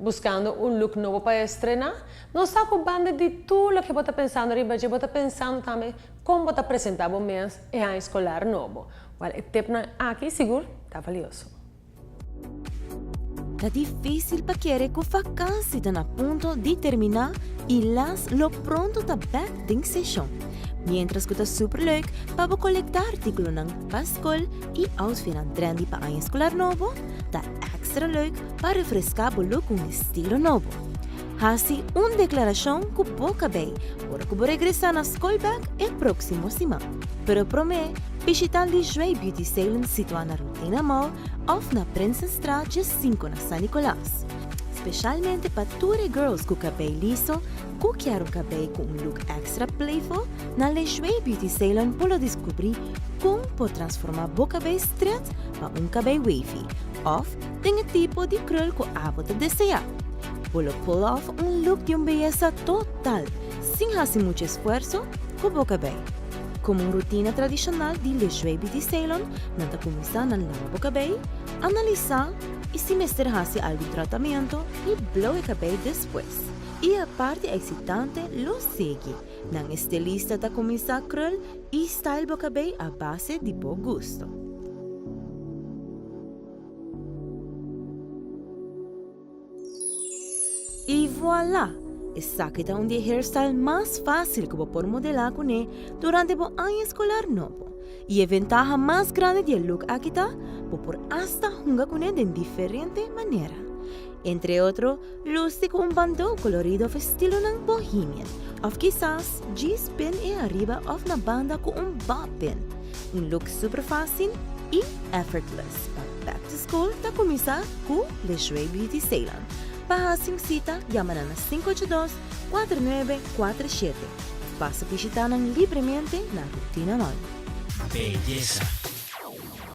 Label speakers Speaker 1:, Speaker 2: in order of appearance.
Speaker 1: buscando un look nuevo para estrenar, não está ocupando de tudo o que você está pensando arriba, você está pensando também como você apresentar o mês em ano escolar novo. O tip aqui seguro está valioso.
Speaker 2: Tá difícil para querer que a vacância está a ponto de terminar e las lo pronto está back din sessão. Mientras que está super leuk para colectar artículos ng paskol e outfit ng trendy para ano escolar novo, está extra leuk para refrescar o look com estilo novo. Hasi uma declaração que boca bem, para que regressar na school bag e próximo semana. Pero promete visitar o Shui Beauty Salon situado na Rutina Mall of na Prinsenstraat 5 na San Nicolás. Especialmente para todas girls com cabelo liso, que querem cabelo com look extra playful, na Le Shui Beauty Salon pode descobrir como pode transformar o cabelo straight para cabelo wavy, ou tem tipo de curl que você deseja. Pode pull off look de beleza total, sem fazer muito esforço com o cabelo. Como rotina tradicional de Le Shui Beauty Salon, nanta começar na lavar o cabelo, analisar e se mestre hace algum tratamento e blow o cabelo depois. E a parte excitante lo segue. Nang estilista ta começar curl e style o cabelo a base de bom gosto. E voilà! Essa que é um hairstyle mais fácil que pode modelar com ele durante o ano escolar novo. E a ventaja mais grande do look aqui está, por hasta jungar com ele de diferente maneira. Entre outros, luce com bandeau colorido estilo ng bohemian, ou quizás G-spin e arriba ou na banda com bob pin. Look super fácil e effortless. Back to school está começar com Le Shui Beauty Salon. Para cita, llama na 582-4947. Passa visitando livremente na Rutina Mall.
Speaker 3: Belleza,